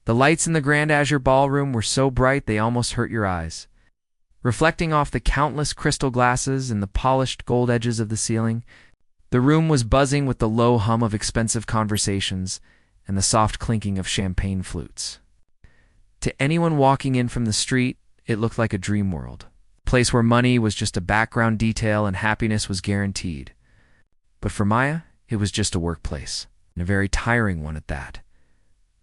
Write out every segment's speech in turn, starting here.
The lights in the Grand Azure Ballroom were so bright they almost hurt your eyes. Reflecting off the countless crystal glasses and the polished gold edges of the ceiling, the room was buzzing with the low hum of expensive conversations and the soft clinking of champagne flutes. To anyone walking in from the street, it looked like a dream world, a place where money was just a background detail and happiness was guaranteed. But for Maya, it was just a workplace, and a very tiring one at that.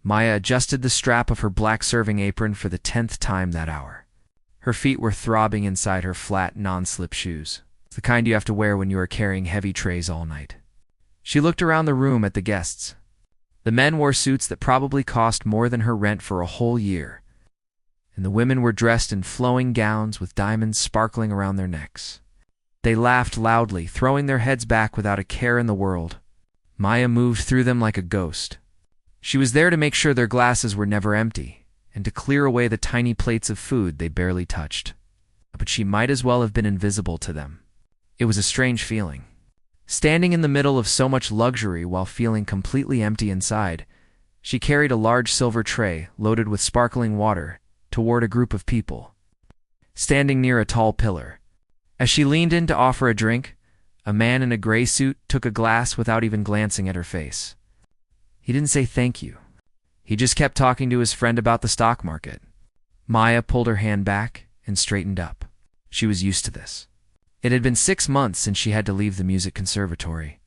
Maya adjusted the strap of her black serving apron for the 10th time that hour. Her feet were throbbing inside her flat, non-slip shoes, the kind you have to wear when you are carrying heavy trays all night. She looked around the room at the guests. The men wore suits that probably cost more than her rent for a whole year, and the women were dressed in flowing gowns with diamonds sparkling around their necks. They laughed loudly, throwing their heads back without a care in the world. Maya moved through them like a ghost. She was there to make sure their glasses were never empty, and to clear away the tiny plates of food they barely touched. But she might as well have been invisible to them. It was a strange feeling. Standing in the middle of so much luxury while feeling completely empty inside, she carried a large silver tray loaded with sparkling water toward a group of people, standing near a tall pillar. As she leaned in to offer a drink, a man in a gray suit took a glass without even glancing at her face. He didn't say thank you. He just kept talking to his friend about the stock market. Maya pulled her hand back and straightened up. She was used to this. It had been 6 months since she had to leave the music conservatory.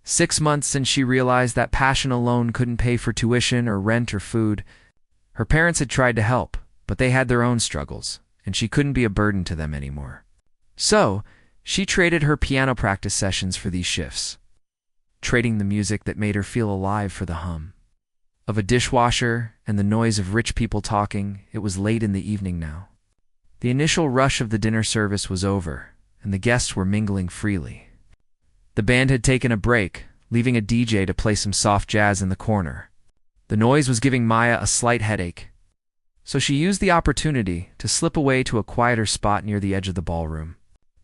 6 months since she realized that passion alone couldn't pay for tuition or rent or food. Her parents had tried to help, but they had their own struggles, and she couldn't be a burden to them anymore. So, she traded her piano practice sessions for these shifts, trading the music that made her feel alive for the hum of a dishwasher and the noise of rich people talking. It was late in the evening now. The initial rush of the dinner service was over, and the guests were mingling freely. The band had taken a break, leaving a DJ to play some soft jazz in the corner. The noise was giving Maya a slight headache, so she used the opportunity to slip away to a quieter spot near the edge of the ballroom.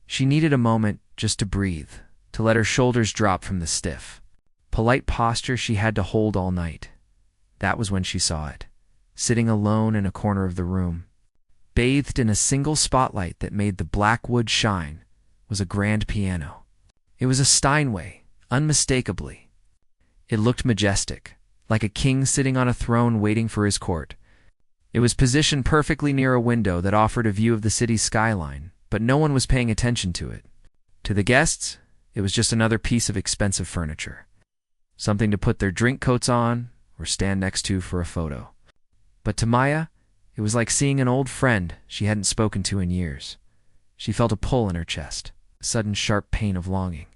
She needed a moment just to breathe, to let her shoulders drop from the stiff, polite posture she had to hold all night. That was when she saw it, sitting alone in a corner of the room. Bathed in a single spotlight that made the black wood shine was a grand piano. It was a Steinway, unmistakably. It looked majestic, like a king sitting on a throne waiting for his court. It was positioned perfectly near a window that offered a view of the city's skyline, but no one was paying attention to it. To the guests, it was just another piece of expensive furniture, something to put their drink coats on or stand next to for a photo. But to Maya, it was like seeing an old friend she hadn't spoken to in years. She felt a pull in her chest, a sudden sharp pain of longing.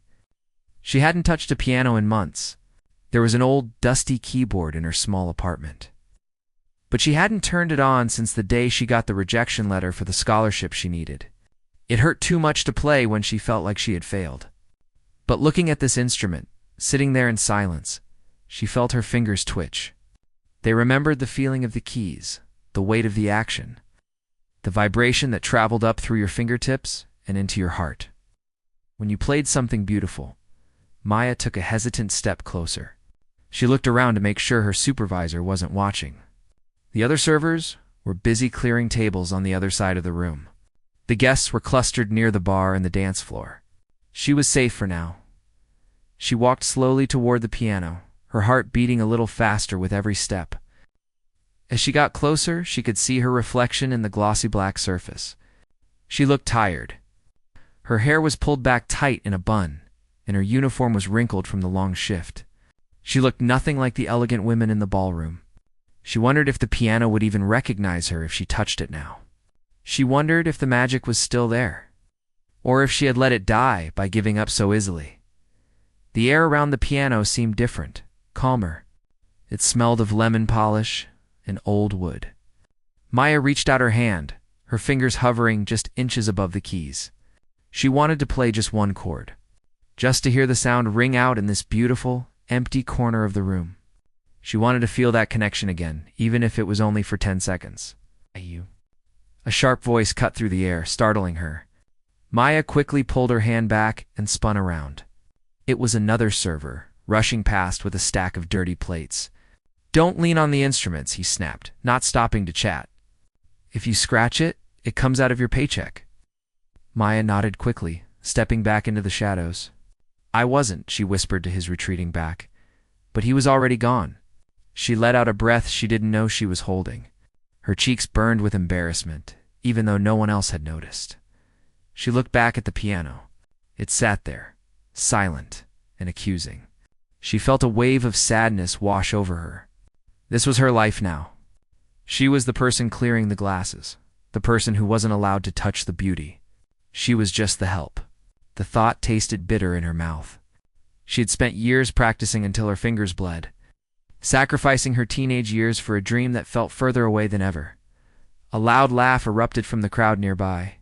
She hadn't touched a piano in months. There was an old, dusty keyboard in her small apartment, but she hadn't turned it on since the day she got the rejection letter for the scholarship she needed. It hurt too much to play when she felt like she had failed. But looking at this instrument, sitting there in silence, she felt her fingers twitch. They remembered the feeling of the keys, the weight of the action, the vibration that traveled up through your fingertips and into your heart. When you played something beautiful, Maya took a hesitant step closer. She looked around to make sure her supervisor wasn't watching. The other servers were busy clearing tables on the other side of the room. The guests were clustered near the bar and the dance floor. She was safe for now. She walked slowly toward the piano, her heart beating a little faster with every step. As she got closer, she could see her reflection in the glossy black surface. She looked tired. Her hair was pulled back tight in a bun, and her uniform was wrinkled from the long shift. She looked nothing like the elegant women in the ballroom. She wondered if the piano would even recognize her if she touched it now. She wondered if the magic was still there, or if she had let it die by giving up so easily. The air around the piano seemed different, calmer. It smelled of lemon polish and old wood. Maya reached out her hand, her fingers hovering just inches above the keys. She wanted to play just one chord, just to hear the sound ring out in this beautiful, empty corner of the room. She wanted to feel that connection again, even if it was only for 10 seconds. A sharp voice cut through the air, startling her. Maya quickly pulled her hand back and spun around. It was another server, rushing past with a stack of dirty plates. Don't lean on the instruments, he snapped, not stopping to chat. If you scratch it, it comes out of your paycheck. Maya nodded quickly, stepping back into the shadows. I wasn't, she whispered to his retreating back. But he was already gone. She let out a breath she didn't know she was holding. Her cheeks burned with embarrassment, even though no one else had noticed. She looked back at the piano. It sat there, silent and accusing. She felt a wave of sadness wash over her. This was her life now. She was the person clearing the glasses, the person who wasn't allowed to touch the beauty. She was just the help. The thought tasted bitter in her mouth. She had spent years practicing until her fingers bled, sacrificing her teenage years for a dream that felt further away than ever. A loud laugh erupted from the crowd nearby.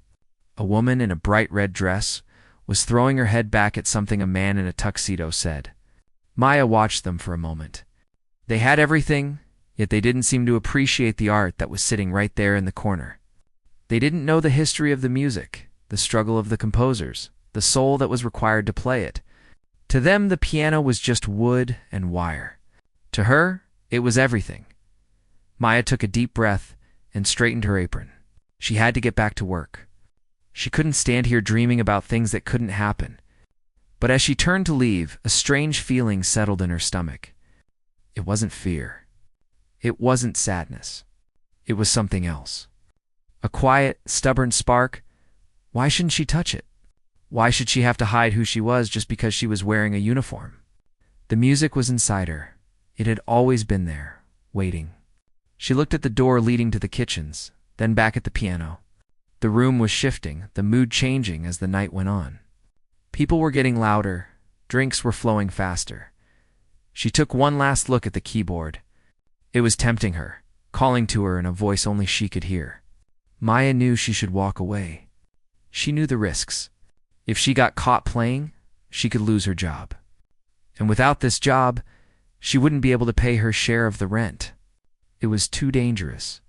A woman in a bright red dress was throwing her head back at something a man in a tuxedo said. Maya watched them for a moment. They had everything, yet they didn't seem to appreciate the art that was sitting right there in the corner. They didn't know the history of the music, the struggle of the composers, the soul that was required to play it. To them, the piano was just wood and wire. To her, it was everything. Maya took a deep breath and straightened her apron. She had to get back to work. She couldn't stand here dreaming about things that couldn't happen. But as she turned to leave, a strange feeling settled in her stomach. It wasn't fear. It wasn't sadness. It was something else. A quiet, stubborn spark. Why shouldn't she touch it? Why should she have to hide who she was just because she was wearing a uniform? The music was inside her. It had always been there, waiting. She looked at the door leading to the kitchens, then back at the piano. The room was shifting, the mood changing as the night went on. People were getting louder, drinks were flowing faster. She took one last look at the keyboard. It was tempting her, calling to her in a voice only she could hear. Maya knew she should walk away. She knew the risks. If she got caught playing, she could lose her job. And without this job, she wouldn't be able to pay her share of the rent. It was too dangerous.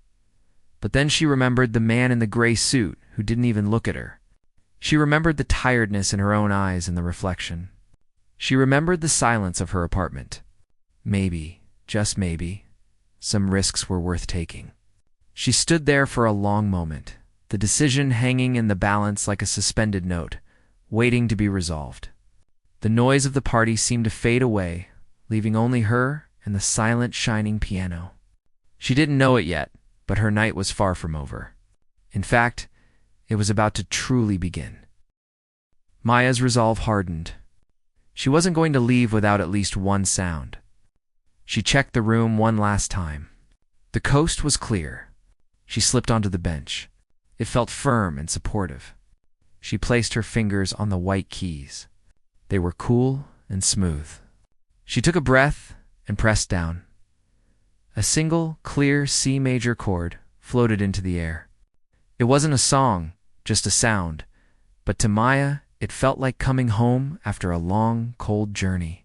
But then she remembered the man in the gray suit who didn't even look at her. She remembered the tiredness in her own eyes in the reflection. She remembered the silence of her apartment. Maybe, just maybe, some risks were worth taking. She stood there for a long moment, the decision hanging in the balance like a suspended note, waiting to be resolved. The noise of the party seemed to fade away, leaving only her and the silent, shining piano. She didn't know it yet, but her night was far from over. In fact, it was about to truly begin. Maya's resolve hardened. She wasn't going to leave without at least one sound. She checked the room one last time. The coast was clear. She slipped onto the bench. It felt firm and supportive. She placed her fingers on the white keys. They were cool and smooth. She took a breath and pressed down. A single, clear C major chord floated into the air. It wasn't a song, just a sound, but to Maya, it felt like coming home after a long, cold journey.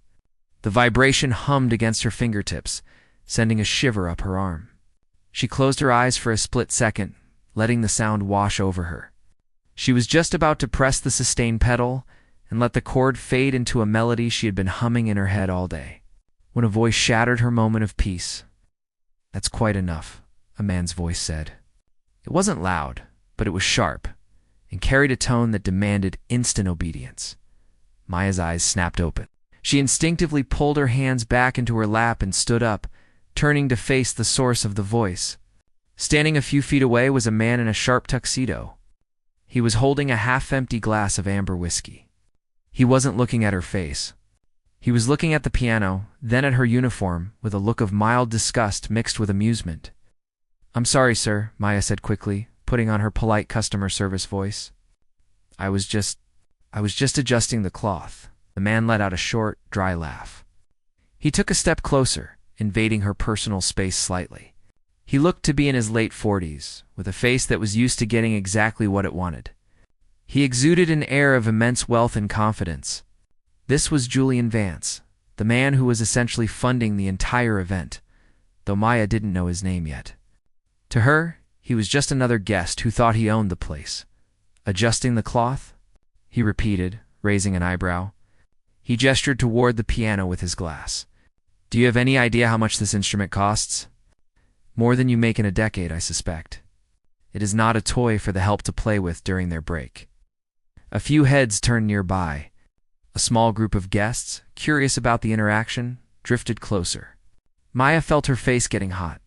The vibration hummed against her fingertips, sending a shiver up her arm. She closed her eyes for a split second, letting the sound wash over her. She was just about to press the sustain pedal and let the chord fade into a melody she had been humming in her head all day, when a voice shattered her moment of peace. "That's quite enough," a man's voice said. It wasn't loud, but it was sharp, and carried a tone that demanded instant obedience. Maya's eyes snapped open. She instinctively pulled her hands back into her lap and stood up, turning to face the source of the voice. Standing a few feet away was a man in a sharp tuxedo. He was holding a half-empty glass of amber whiskey. He wasn't looking at her face. He was looking at the piano, then at her uniform, with a look of mild disgust mixed with amusement. "I'm sorry, sir," Maya said quickly, putting on her polite customer service voice. I was just adjusting the cloth." The man let out a short, dry laugh. He took a step closer, invading her personal space slightly. He looked to be in his late 40s, with a face that was used to getting exactly what it wanted. He exuded an air of immense wealth and confidence. This was Julian Vance, the man who was essentially funding the entire event, though Maya didn't know his name yet. To her, he was just another guest who thought he owned the place. "Adjusting the cloth?" he repeated, raising an eyebrow. He gestured toward the piano with his glass. Do you have any idea how much this instrument costs? More than you make in a decade, I suspect. It is not a toy for the help to play with during their break. A few heads turned nearby. A small group of guests, curious about the interaction, drifted closer. Maya felt her face getting hot.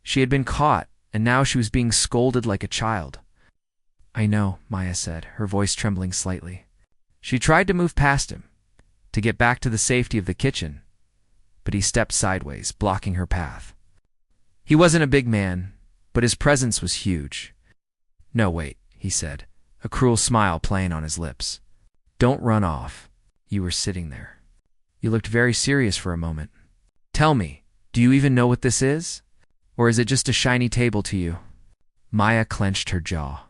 She had been caught, and now she was being scolded like a child. I know, Maya said, her voice trembling slightly. She tried to move past him, to get back to the safety of the kitchen, but he stepped sideways, blocking her path. He wasn't a big man, but his presence was huge. No, wait, he said, a cruel smile playing on his lips. Don't run off. You were sitting there. You looked very serious for a moment. Tell me, do you even know what this is? Or is it just a shiny table to you? Maya clenched her jaw.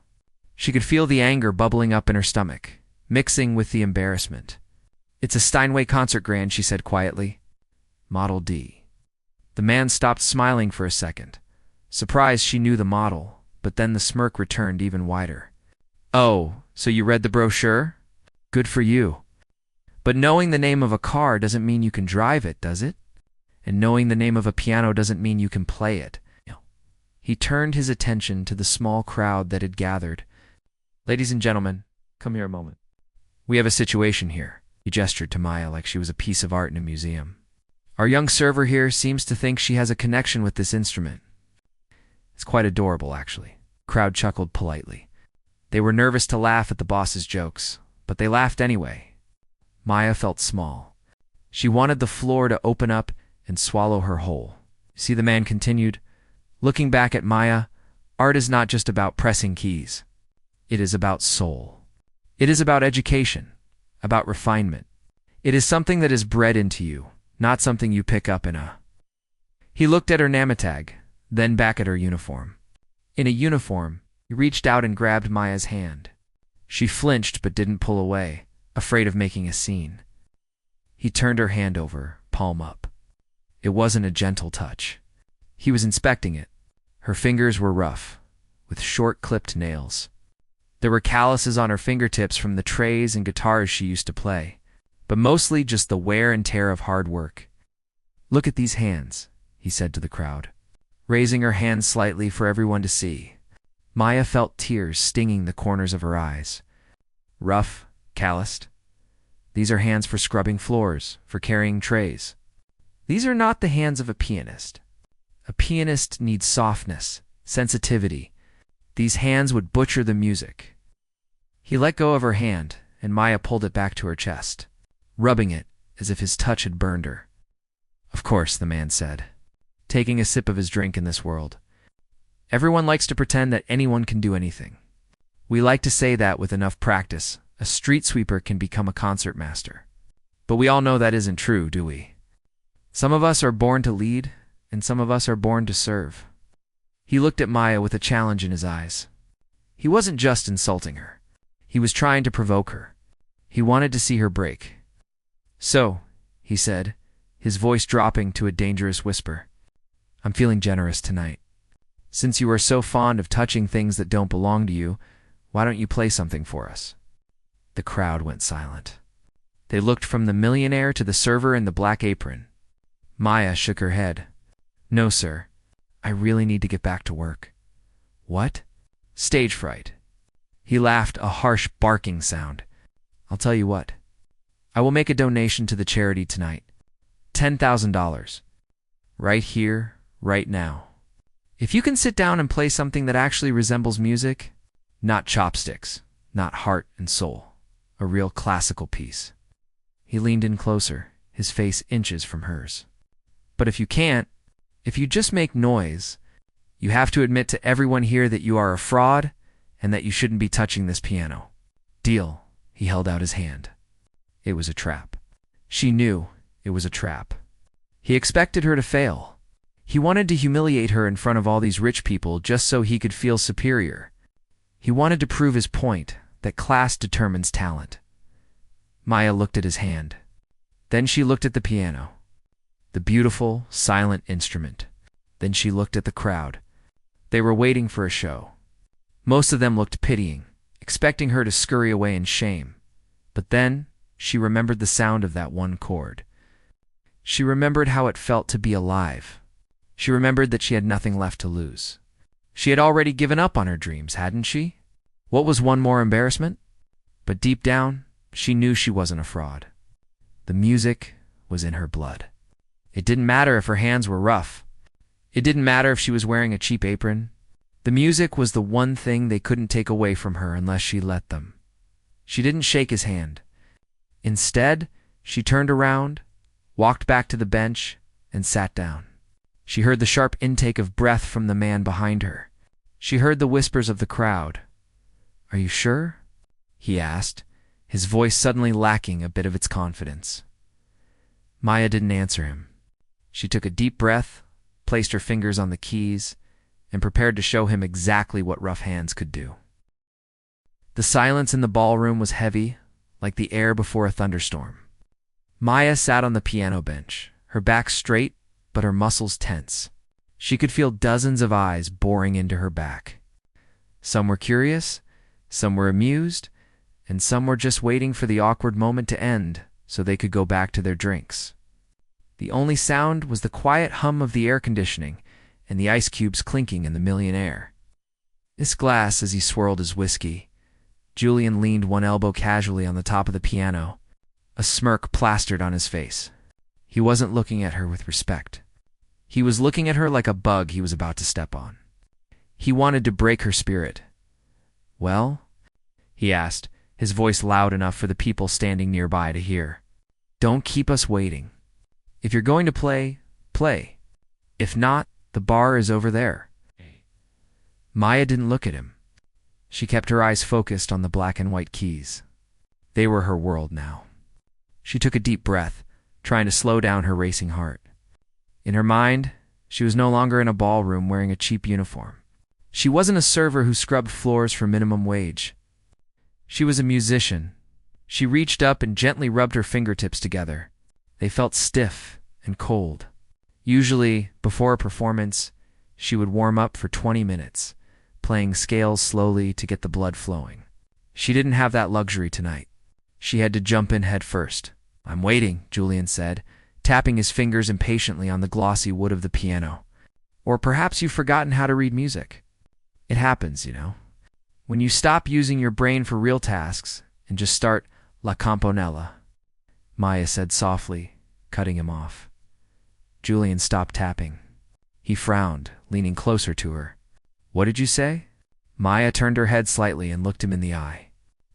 She could feel the anger bubbling up in her stomach, mixing with the embarrassment. It's a Steinway concert grand, she said quietly. Model D. The man stopped smiling for a second. Surprised she knew the model, but then the smirk returned even wider. Oh, so you read the brochure? Good for you. But knowing the name of a car doesn't mean you can drive it, does it? And knowing the name of a piano doesn't mean you can play it. He turned his attention to the small crowd that had gathered. Ladies and gentlemen, come here a moment. We have a situation here. He gestured to Maya like she was a piece of art in a museum. Our young server here seems to think she has a connection with this instrument. It's quite adorable, actually. The crowd chuckled politely. They were nervous to laugh at the boss's jokes, but they laughed anyway. Maya felt small. She wanted the floor to open up and swallow her whole. See, the man continued, looking back at Maya, art is not just about pressing keys. It is about soul. It is about education, about refinement. It is something that is bred into you, not something you pick up in a... He looked at her namatag, then back at her uniform. In a uniform, he reached out and grabbed Maya's hand. She flinched but didn't pull away, afraid of making a scene. He turned her hand over, palm up. It wasn't a gentle touch. He was inspecting it. Her fingers were rough, with short clipped nails. There were calluses on her fingertips from the trays and guitars she used to play, but mostly just the wear and tear of hard work. Look at these hands, he said to the crowd, raising her hands slightly for everyone to see. Maya felt tears stinging the corners of her eyes. Rough, calloused. These are hands for scrubbing floors, for carrying trays. These are not the hands of a pianist. A pianist needs softness, sensitivity. These hands would butcher the music. He let go of her hand, and Maya pulled it back to her chest, rubbing it as if his touch had burned her. Of course, the man said, taking a sip of his drink in this world. Everyone likes to pretend that anyone can do anything. We like to say that with enough practice, a street sweeper can become a concert master. But we all know that isn't true, do we? Some of us are born to lead, and some of us are born to serve. He looked at Maya with a challenge in his eyes. He wasn't just insulting her. He was trying to provoke her. He wanted to see her break. So, he said, his voice dropping to a dangerous whisper, I'm feeling generous tonight. Since you are so fond of touching things that don't belong to you, why don't you play something for us? The crowd went silent. They looked from the millionaire to the server in the black apron. Maya shook her head. No, sir. I really need to get back to work. What? Stage fright. He laughed, a harsh barking sound. I'll tell you what. I will make a donation to the charity tonight. $10,000. Right here, right now. If you can sit down and play something that actually resembles music, not chopsticks, not heart and soul, a real classical piece. He leaned in closer, his face inches from hers. But if you can't, if you just make noise, you have to admit to everyone here that you are a fraud and that you shouldn't be touching this piano. Deal. He held out his hand. It was a trap. She knew it was a trap. He expected her to fail. He wanted to humiliate her in front of all these rich people just so he could feel superior. He wanted to prove his point, that class determines talent. Maya looked at his hand. Then she looked at the piano. The beautiful, silent instrument. Then she looked at the crowd. They were waiting for a show. Most of them looked pitying, expecting her to scurry away in shame. But then she remembered the sound of that one chord. She remembered how it felt to be alive. She remembered that she had nothing left to lose. She had already given up on her dreams, hadn't she? What was one more embarrassment? But deep down, she knew she wasn't a fraud. The music was in her blood. It didn't matter if her hands were rough. It didn't matter if she was wearing a cheap apron. The music was the one thing they couldn't take away from her unless she let them. She didn't shake his hand. Instead, she turned around, walked back to the bench, and sat down. She heard the sharp intake of breath from the man behind her. She heard the whispers of the crowd. "Are you sure?" he asked, his voice suddenly lacking a bit of its confidence. Maya didn't answer him. She took a deep breath, placed her fingers on the keys, and prepared to show him exactly what rough hands could do. The silence in the ballroom was heavy, like the air before a thunderstorm. Maya sat on the piano bench, her back straight, but her muscles tense. She could feel dozens of eyes boring into her back. Some were curious, some were amused, and some were just waiting for the awkward moment to end so they could go back to their drinks. The only sound was the quiet hum of the air conditioning and the ice cubes clinking in the Millionaire. This glass, as he swirled his whiskey, Julian leaned one elbow casually on the top of the piano, a smirk plastered on his face. He wasn't looking at her with respect. He was looking at her like a bug he was about to step on. He wanted to break her spirit. "Well?" he asked, his voice loud enough for the people standing nearby to hear. "Don't keep us waiting. If you're going to play, play. If not, the bar is over there." Maya didn't look at him. She kept her eyes focused on the black and white keys. They were her world now. She took a deep breath, trying to slow down her racing heart. In her mind, she was no longer in a ballroom wearing a cheap uniform. She wasn't a server who scrubbed floors for minimum wage. She was a musician. She reached up and gently rubbed her fingertips together. They felt stiff and cold. Usually, before a performance, she would warm up for 20 minutes, playing scales slowly to get the blood flowing. She didn't have that luxury tonight. She had to jump in head first. "I'm waiting," Julian said, tapping his fingers impatiently on the glossy wood of the piano. "Or perhaps you've forgotten how to read music. It happens, you know. When you stop using your brain for real tasks and just start La Campanella," Maya said softly, cutting him off. Julian stopped tapping. He frowned, leaning closer to her. "What did you say?" Maya turned her head slightly and looked him in the eye.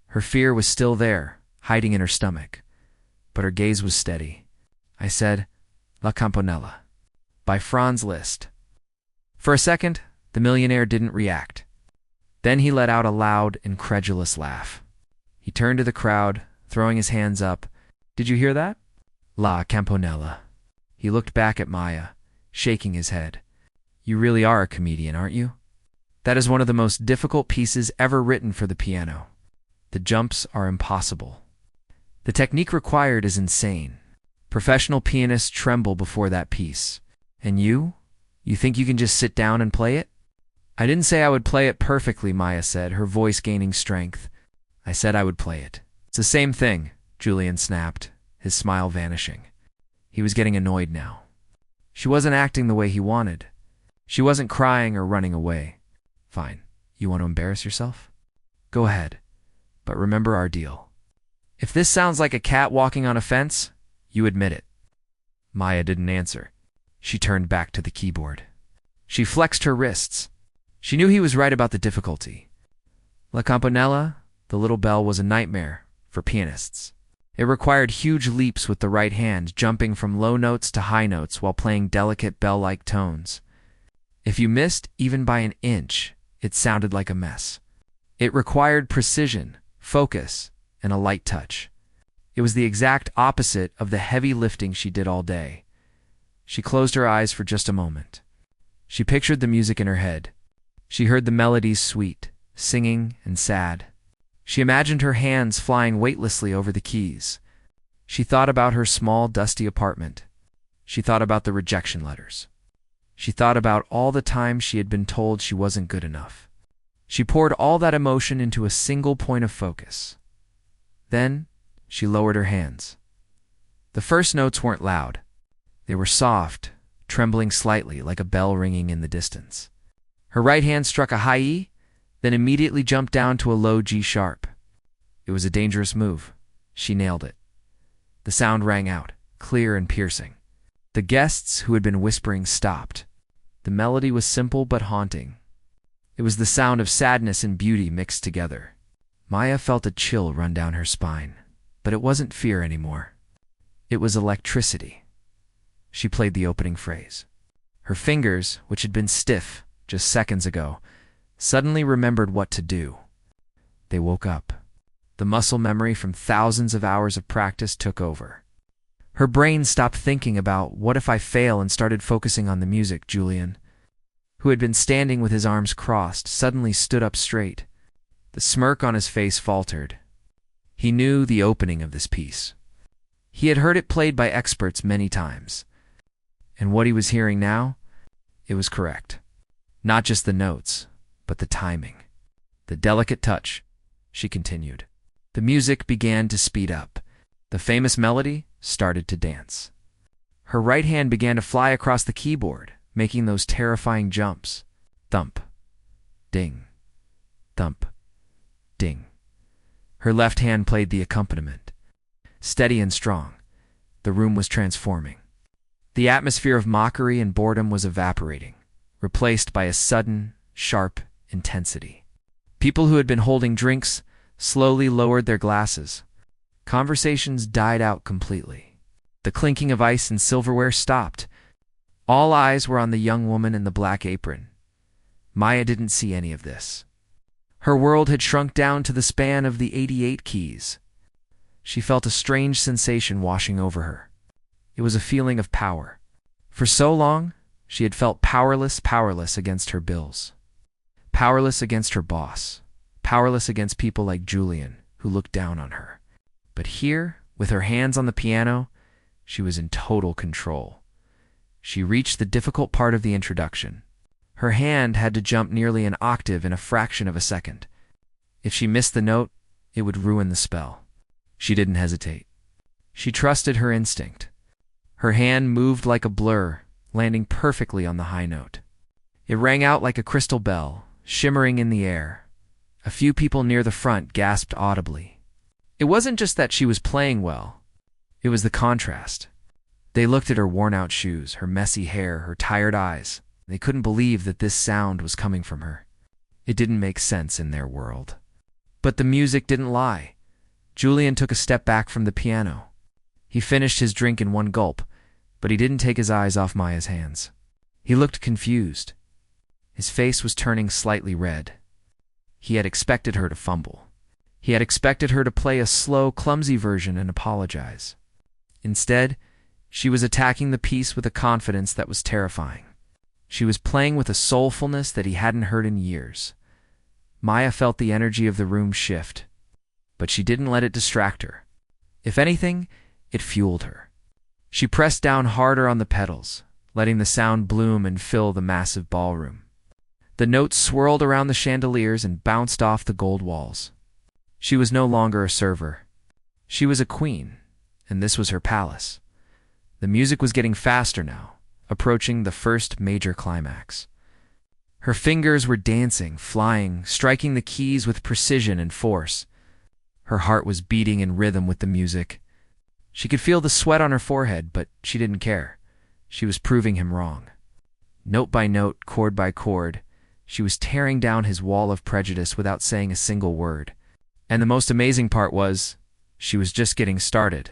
Her fear was still there, hiding in her stomach, but her gaze was steady. "I said La Campanella, by Franz Liszt." For a second, the Millionaire didn't react. Then he let out a loud, incredulous laugh. He turned to the crowd, throwing his hands up. "Did you hear that? La Campanella." He looked back at Maya, shaking his head. "You really are a comedian, aren't you? That is one of the most difficult pieces ever written for the piano. The jumps are impossible. The technique required is insane. Professional pianists tremble before that piece. And you? You think you can just sit down and play it?" "I didn't say I would play it perfectly," Maya said, her voice gaining strength. "I said I would play it." "It's the same thing," Julian snapped, his smile vanishing. He was getting annoyed now. She wasn't acting the way he wanted. She wasn't crying or running away. "Fine. You want to embarrass yourself? Go ahead. But remember our deal. If this sounds like a cat walking on a fence, you admit it." Maya didn't answer. She turned back to the keyboard. She flexed her wrists. She knew he was right about the difficulty. La Campanella, the little bell, was a nightmare for pianists. It required huge leaps with the right hand, jumping from low notes to high notes while playing delicate bell-like tones. If you missed even by an inch, it sounded like a mess. It required precision, focus, and a light touch. It was the exact opposite of the heavy lifting she did all day. She closed her eyes for just a moment. She pictured the music in her head. She heard the melodies sweet, singing, and sad. She imagined her hands flying weightlessly over the keys. She thought about her small, dusty apartment. She thought about the rejection letters. She thought about all the times she had been told she wasn't good enough. She poured all that emotion into a single point of focus. Then she lowered her hands. The first notes weren't loud. They were soft, trembling slightly like a bell ringing in the distance. Her right hand struck a high E, then immediately jumped down to a low G sharp. It was a dangerous move. She nailed it. The sound rang out, clear and piercing. The guests who had been whispering stopped. The melody was simple but haunting. It was the sound of sadness and beauty mixed together. Maya felt a chill run down her spine, but it wasn't fear anymore. It was electricity. She played the opening phrase. Her fingers, which had been stiff just seconds ago, suddenly remembered what to do. They woke up. The muscle memory from thousands of hours of practice took over. Her brain stopped thinking about what if I fail and started focusing on the music. Julian, who had been standing with his arms crossed, suddenly stood up straight. The smirk on his face faltered. He knew the opening of this piece. He had heard it played by experts many times. And what he was hearing now? It was correct. Not just the notes, but the timing. The delicate touch, she continued. The music began to speed up. The famous melody started to dance. Her right hand began to fly across the keyboard, making those terrifying jumps. Thump, ding, thump, ding. Her left hand played the accompaniment. Steady and strong, the room was transforming. The atmosphere of mockery and boredom was evaporating, replaced by a sudden, sharp intensity. People who had been holding drinks slowly lowered their glasses. Conversations died out completely. The clinking of ice and silverware stopped. All eyes were on the young woman in the black apron. Maya didn't see any of this. Her world had shrunk down to the span of the 88 keys. She felt a strange sensation washing over her. It was a feeling of power. For so long, she had felt powerless against her bills. Powerless against her boss. Powerless against people like Julian, who looked down on her. But here, with her hands on the piano, she was in total control. She reached the difficult part of the introduction. Her hand had to jump nearly an octave in a fraction of a second. If she missed the note, it would ruin the spell. She didn't hesitate. She trusted her instinct. Her hand moved like a blur, landing perfectly on the high note. It rang out like a crystal bell, shimmering in the air. A few people near the front gasped audibly. It wasn't just that she was playing well. It was the contrast. They looked at her worn-out shoes, her messy hair, her tired eyes. They couldn't believe that this sound was coming from her. It didn't make sense in their world. But the music didn't lie. Julian took a step back from the piano. He finished his drink in one gulp, but he didn't take his eyes off Maya's hands. He looked confused. His face was turning slightly red. He had expected her to fumble. He had expected her to play a slow, clumsy version and apologize. Instead, she was attacking the piece with a confidence that was terrifying. She was playing with a soulfulness that he hadn't heard in years. Maya felt the energy of the room shift, but she didn't let it distract her. If anything, it fueled her. She pressed down harder on the pedals, letting the sound bloom and fill the massive ballroom. The notes swirled around the chandeliers and bounced off the gold walls. She was no longer a server. She was a queen, and this was her palace. The music was getting faster now, approaching the first major climax. Her fingers were dancing, flying, striking the keys with precision and force. Her heart was beating in rhythm with the music. She could feel the sweat on her forehead, but she didn't care. She was proving him wrong. Note by note, chord by chord, she was tearing down his wall of prejudice without saying a single word. And the most amazing part was, she was just getting started.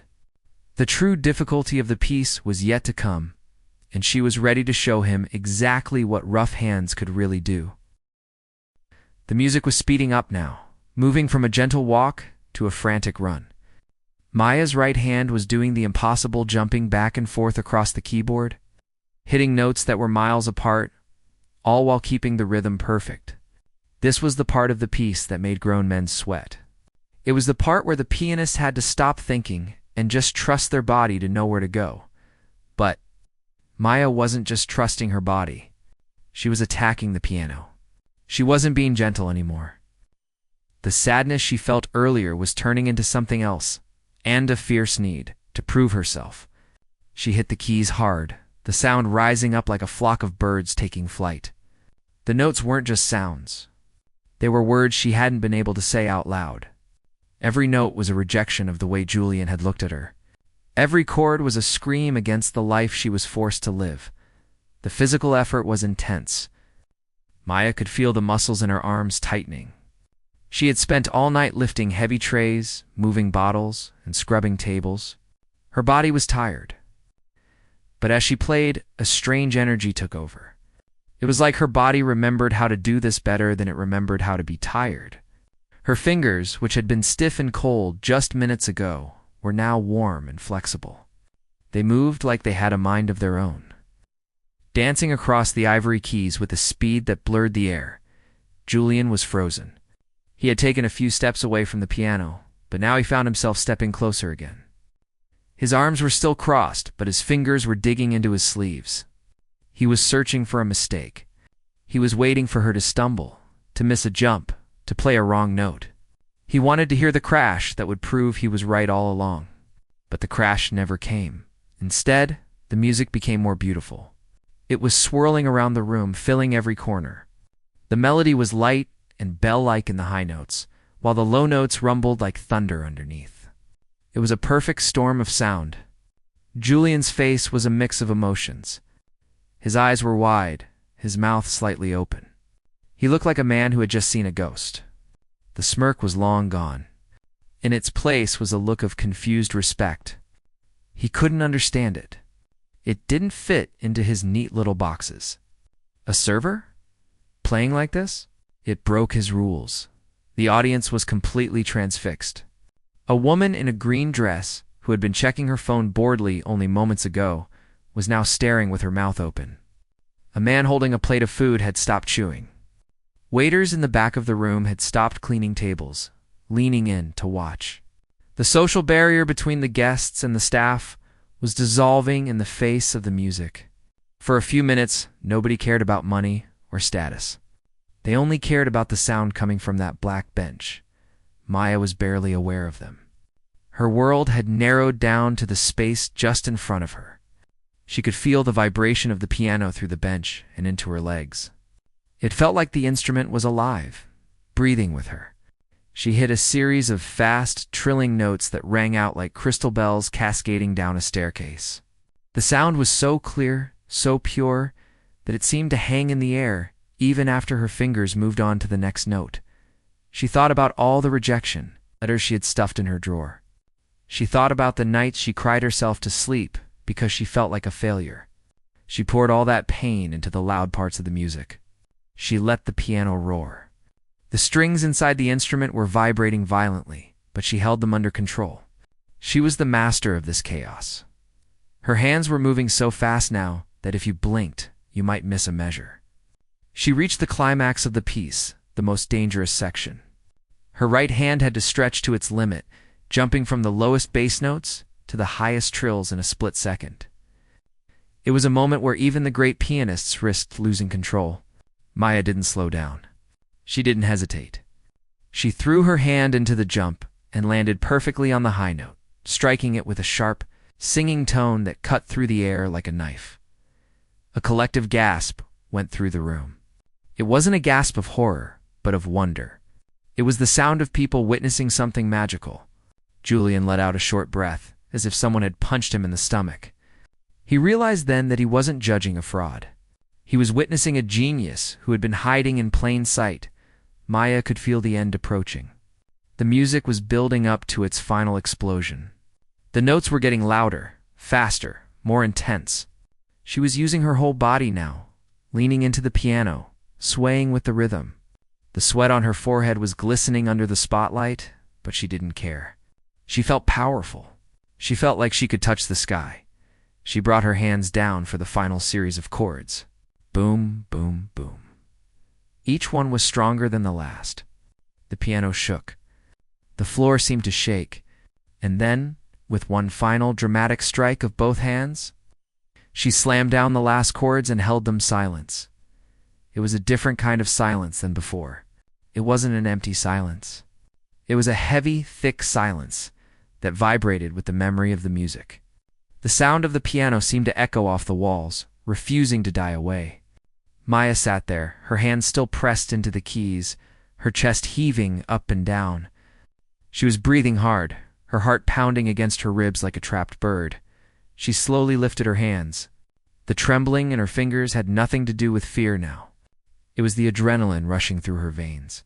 The true difficulty of the piece was yet to come, and she was ready to show him exactly what rough hands could really do. The music was speeding up now, moving from a gentle walk to a frantic run. Maya's right hand was doing the impossible, jumping back and forth across the keyboard, hitting notes that were miles apart, all while keeping the rhythm perfect. This was the part of the piece that made grown men sweat. It was the part where the pianist had to stop thinking and just trust their body to know where to go. But Maya wasn't just trusting her body. She was attacking the piano. She wasn't being gentle anymore. The sadness she felt earlier was turning into something else, and a fierce need to prove herself. She hit the keys hard, the sound rising up like a flock of birds taking flight. The notes weren't just sounds. They were words she hadn't been able to say out loud. Every note was a rejection of the way Julian had looked at her. Every chord was a scream against the life she was forced to live. The physical effort was intense. Maya could feel the muscles in her arms tightening. She had spent all night lifting heavy trays, moving bottles, and scrubbing tables. Her body was tired. But as she played, a strange energy took over. It was like her body remembered how to do this better than it remembered how to be tired. Her fingers, which had been stiff and cold just minutes ago, were now warm and flexible. They moved like they had a mind of their own. Dancing across the ivory keys with a speed that blurred the air, Julian was frozen. He had taken a few steps away from the piano, but now he found himself stepping closer again. His arms were still crossed, but his fingers were digging into his sleeves. He was searching for a mistake. He was waiting for her to stumble, to miss a jump, to play a wrong note. He wanted to hear the crash that would prove he was right all along. But the crash never came. Instead, the music became more beautiful. It was swirling around the room, filling every corner. The melody was light and bell-like in the high notes, while the low notes rumbled like thunder underneath. It was a perfect storm of sound. Julian's face was a mix of emotions. His eyes were wide, his mouth slightly open. He looked like a man who had just seen a ghost. The smirk was long gone. In its place was a look of confused respect. He couldn't understand it. It didn't fit into his neat little boxes. A server? Playing like this? It broke his rules. The audience was completely transfixed. A woman in a green dress, who had been checking her phone boredly only moments ago, was now staring with her mouth open. A man holding a plate of food had stopped chewing. Waiters in the back of the room had stopped cleaning tables, leaning in to watch. The social barrier between the guests and the staff was dissolving in the face of the music. For a few minutes, nobody cared about money or status. They only cared about the sound coming from that black bench. Maya was barely aware of them. Her world had narrowed down to the space just in front of her. She could feel the vibration of the piano through the bench and into her legs. It felt like the instrument was alive, breathing with her. She hit a series of fast, trilling notes that rang out like crystal bells cascading down a staircase. The sound was so clear, so pure, that it seemed to hang in the air, even after her fingers moved on to the next note. She thought about all the rejection, letters she had stuffed in her drawer. She thought about the nights she cried herself to sleep because she felt like a failure. She poured all that pain into the loud parts of the music. She let the piano roar. The strings inside the instrument were vibrating violently, but she held them under control. She was the master of this chaos. Her hands were moving so fast now that if you blinked, you might miss a measure. She reached the climax of the piece, the most dangerous section. Her right hand had to stretch to its limit, jumping from the lowest bass notes to the highest trills in a split second. It was a moment where even the great pianists risked losing control. Maya didn't slow down. She didn't hesitate. She threw her hand into the jump and landed perfectly on the high note, striking it with a sharp, singing tone that cut through the air like a knife. A collective gasp went through the room. It wasn't a gasp of horror, but of wonder. It was the sound of people witnessing something magical. Julian let out a short breath, as if someone had punched him in the stomach. He realized then that he wasn't judging a fraud. He was witnessing a genius who had been hiding in plain sight. Maya could feel the end approaching. The music was building up to its final explosion. The notes were getting louder, faster, more intense. She was using her whole body now, leaning into the piano, swaying with the rhythm. The sweat on her forehead was glistening under the spotlight, but she didn't care. She felt powerful. She felt like she could touch the sky. She brought her hands down for the final series of chords. Boom, boom, boom. Each one was stronger than the last. The piano shook. The floor seemed to shake. And then, with one final dramatic strike of both hands, she slammed down the last chords and held them silence. It was a different kind of silence than before. It wasn't an empty silence. It was a heavy, thick silence that vibrated with the memory of the music. The sound of the piano seemed to echo off the walls, refusing to die away. Maya sat there, her hands still pressed into the keys, her chest heaving up and down. She was breathing hard, her heart pounding against her ribs like a trapped bird. She slowly lifted her hands. The trembling in her fingers had nothing to do with fear now. It was the adrenaline rushing through her veins.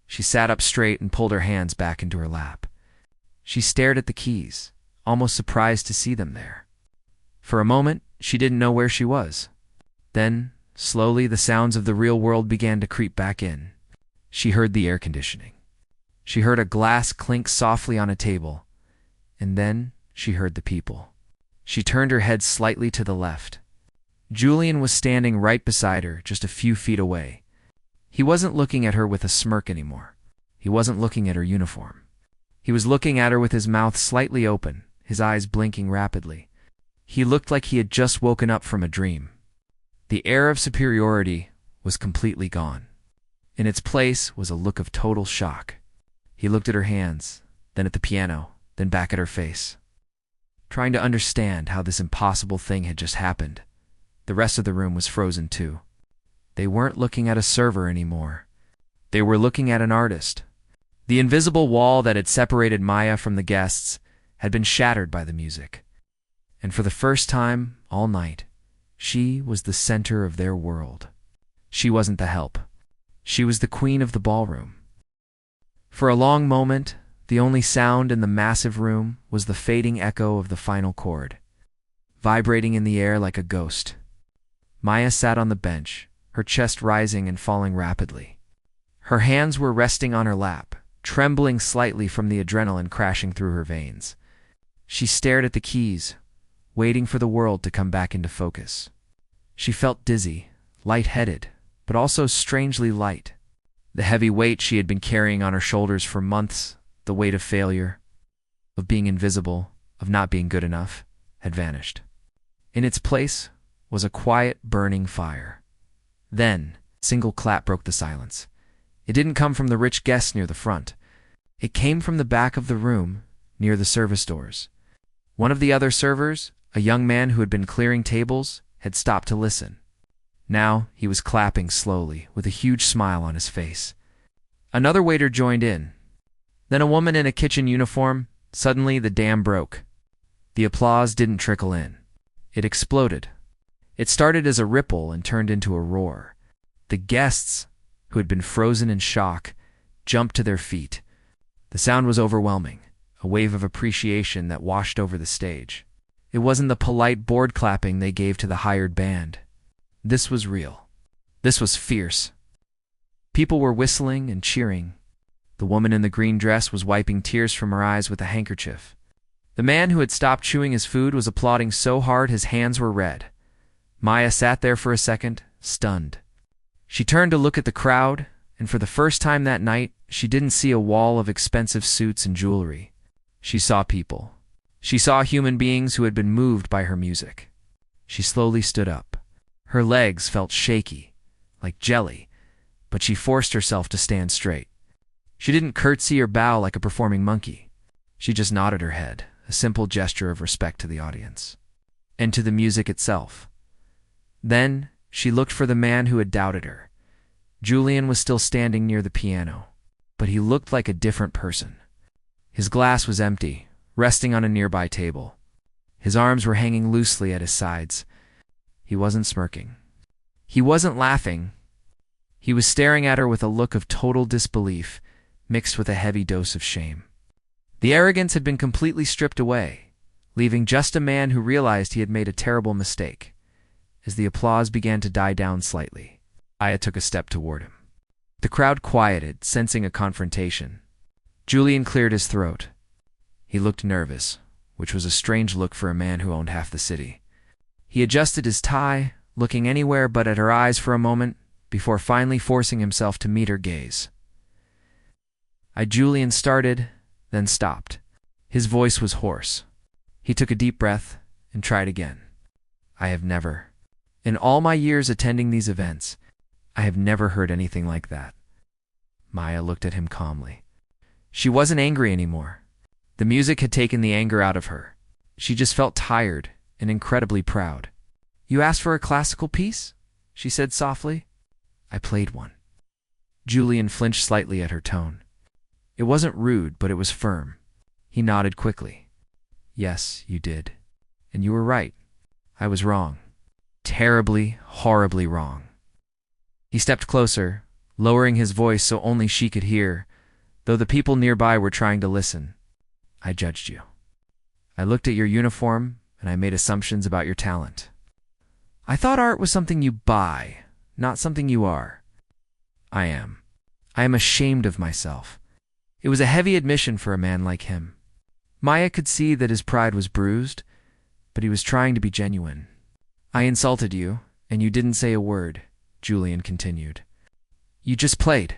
She sat up straight and pulled her hands back into her lap. She stared at the keys, almost surprised to see them there. For a moment, she didn't know where she was. Then, slowly, the sounds of the real world began to creep back in. She heard the air conditioning. She heard a glass clink softly on a table. And then she heard the people. She turned her head slightly to the left. Julian was standing right beside her, just a few feet away. He wasn't looking at her with a smirk anymore. He wasn't looking at her uniform. He was looking at her with his mouth slightly open, his eyes blinking rapidly. He looked like he had just woken up from a dream. The air of superiority was completely gone. In its place was a look of total shock. He looked at her hands, then at the piano, then back at her face, trying to understand how this impossible thing had just happened. The rest of the room was frozen too. They weren't looking at a server anymore. They were looking at an artist. The invisible wall that had separated Maya from the guests had been shattered by the music. And for the first time all night, she was the center of their world. She wasn't the help. She was the queen of the ballroom. For a long moment, the only sound in the massive room was the fading echo of the final chord, vibrating in the air like a ghost. Maya sat on the bench, her chest rising and falling rapidly. Her hands were resting on her lap, trembling slightly from the adrenaline crashing through her veins. She stared at the keys, waiting for the world to come back into focus. She felt dizzy, lightheaded, but also strangely light. The heavy weight she had been carrying on her shoulders for months, the weight of failure, of being invisible, of not being good enough, had vanished. In its place was a quiet, burning fire. Then, a single clap broke the silence. It didn't come from the rich guests near the front. It came from the back of the room, near the service doors. One of the other servers, a young man who had been clearing tables, had stopped to listen. Now he was clapping slowly, with a huge smile on his face. Another waiter joined in. Then a woman in a kitchen uniform. Suddenly the dam broke. The applause didn't trickle in. It exploded. It started as a ripple and turned into a roar. The guests, who had been frozen in shock, jumped to their feet. The sound was overwhelming, a wave of appreciation that washed over the stage. It wasn't the polite board clapping they gave to the hired band. This was real. This was fierce. People were whistling and cheering. The woman in the green dress was wiping tears from her eyes with a handkerchief. The man who had stopped chewing his food was applauding so hard his hands were red. Maya sat there for a second, stunned. She turned to look at the crowd, and for the first time that night, she didn't see a wall of expensive suits and jewelry. She saw people. She saw human beings who had been moved by her music. She slowly stood up. Her legs felt shaky, like jelly, but she forced herself to stand straight. She didn't curtsy or bow like a performing monkey. She just nodded her head, a simple gesture of respect to the audience, and to the music itself. Then she looked for the man who had doubted her. Julian was still standing near the piano, but he looked like a different person. His glass was empty, resting on a nearby table. His arms were hanging loosely at his sides. He wasn't smirking. He wasn't laughing. He was staring at her with a look of total disbelief, mixed with a heavy dose of shame. The arrogance had been completely stripped away, leaving just a man who realized he had made a terrible mistake. As the applause began to die down slightly, Aya took a step toward him. The crowd quieted, sensing a confrontation. Julian cleared his throat. He looked nervous, which was a strange look for a man who owned half the city. He adjusted his tie, looking anywhere but at her eyes for a moment, before finally forcing himself to meet her gaze. Julian started, then stopped. His voice was hoarse. He took a deep breath and tried again. In all my years attending these events, I have never heard anything like that. Maya looked at him calmly. She wasn't angry anymore. The music had taken the anger out of her. She just felt tired and incredibly proud. "You asked for a classical piece?" she said softly. "I played one." Julian flinched slightly at her tone. It wasn't rude, but it was firm. He nodded quickly. "Yes, you did. And you were right. I was wrong. Terribly, horribly wrong." He stepped closer, lowering his voice so only she could hear, though the people nearby were trying to listen. "I judged you. I looked at your uniform, and I made assumptions about your talent. I thought art was something you buy, not something you are. I am. I am ashamed of myself." It was a heavy admission for a man like him. Maya could see that his pride was bruised, but he was trying to be genuine. "I insulted you, and you didn't say a word," Julian continued. "You just played.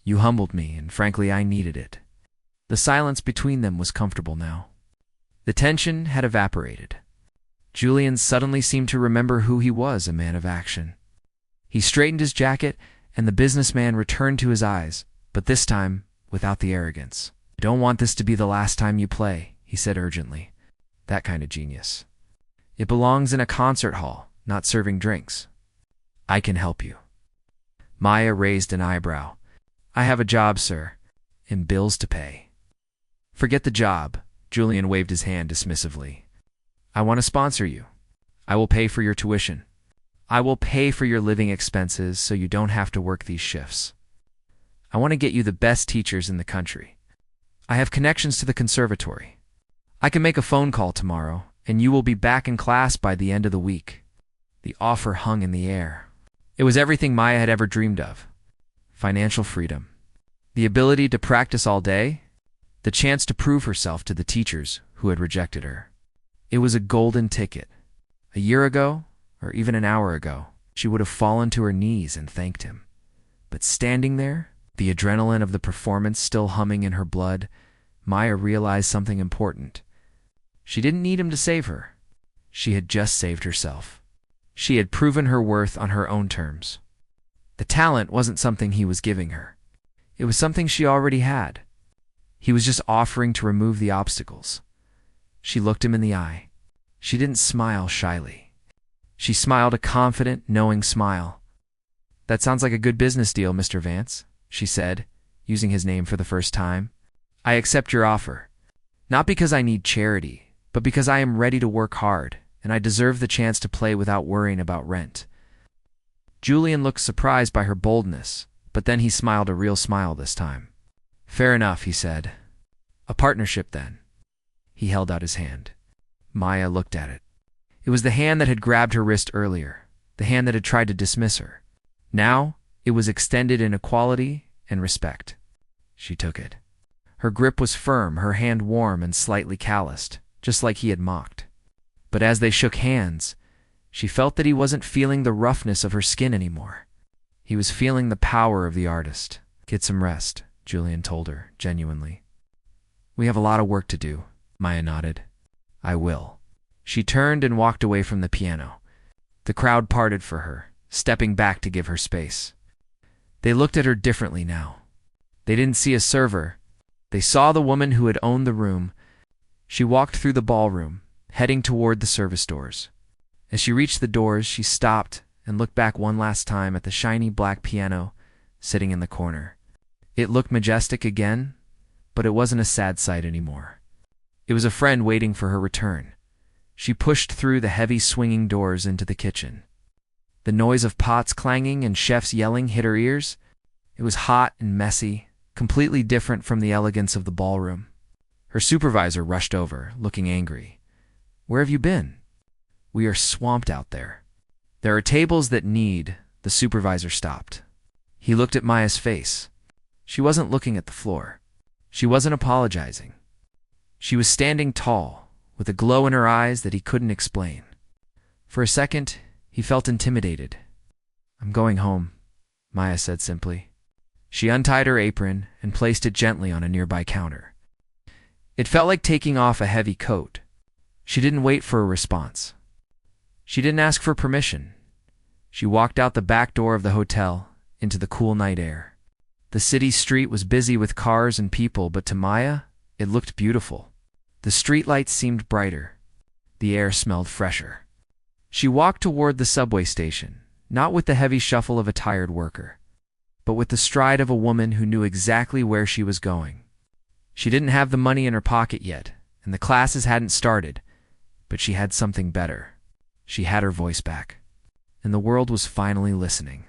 You humbled me, and frankly, I needed it." The silence between them was comfortable now. The tension had evaporated. Julian suddenly seemed to remember who he was, a man of action. He straightened his jacket, and the businessman returned to his eyes, but this time without the arrogance. "I don't want this to be the last time you play," he said urgently. "That kind of genius. It belongs in a concert hall, not serving drinks. I can help you." Maya raised an eyebrow. "I have a job, sir, and bills to pay." "Forget the job," Julian waved his hand dismissively. "I want to sponsor you. I will pay for your tuition. I will pay for your living expenses so you don't have to work these shifts. I want to get you the best teachers in the country. I have connections to the conservatory. I can make a phone call tomorrow, and you will be back in class by the end of the week." The offer hung in the air. It was everything Maya had ever dreamed of. Financial freedom. The ability to practice all day. The chance to prove herself to the teachers who had rejected her. It was a golden ticket. A year ago, or even an hour ago, she would have fallen to her knees and thanked him. But standing there, the adrenaline of the performance still humming in her blood, Maya realized something important. She didn't need him to save her. She had just saved herself. She had proven her worth on her own terms. The talent wasn't something he was giving her. It was something she already had. He was just offering to remove the obstacles. She looked him in the eye. She didn't smile shyly. She smiled a confident, knowing smile. "That sounds like a good business deal, Mr. Vance," she said, using his name for the first time. "I accept your offer. Not because I need charity, but because I am ready to work hard, and I deserve the chance to play without worrying about rent." Julian looked surprised by her boldness, but then he smiled a real smile this time. "Fair enough," he said. "A partnership, then." He held out his hand. Maya looked at it. It was the hand that had grabbed her wrist earlier, the hand that had tried to dismiss her. Now, it was extended in equality and respect. She took it. Her grip was firm, her hand warm and slightly calloused, just like he had mocked. But as they shook hands, she felt that he wasn't feeling the roughness of her skin anymore. He was feeling the power of the artist. "Get some rest," Julian told her, genuinely. "We have a lot of work to do," Maya nodded. "I will." She turned and walked away from the piano. The crowd parted for her, stepping back to give her space. They looked at her differently now. They didn't see a server. They saw the woman who had owned the room. She walked through the ballroom, heading toward the service doors. As she reached the doors, she stopped and looked back one last time at the shiny black piano sitting in the corner. It looked majestic again, but it wasn't a sad sight anymore. It was a friend waiting for her return. She pushed through the heavy swinging doors into the kitchen. The noise of pots clanging and chefs yelling hit her ears. It was hot and messy, completely different from the elegance of the ballroom. Her supervisor rushed over, looking angry. "Where have you been?" "We are swamped out there." "There are tables that need—" The supervisor stopped. He looked at Maya's face. She wasn't looking at the floor. She wasn't apologizing. She was standing tall, with a glow in her eyes that he couldn't explain. For a second, he felt intimidated. "I'm going home," Maya said simply. She untied her apron and placed it gently on a nearby counter. It felt like taking off a heavy coat. She didn't wait for a response. She didn't ask for permission. She walked out the back door of the hotel into the cool night air. The city street was busy with cars and people, but to Maya, it looked beautiful. The streetlights seemed brighter. The air smelled fresher. She walked toward the subway station, not with the heavy shuffle of a tired worker, but with the stride of a woman who knew exactly where she was going. She didn't have the money in her pocket yet, and the classes hadn't started, but she had something better. She had her voice back, and the world was finally listening.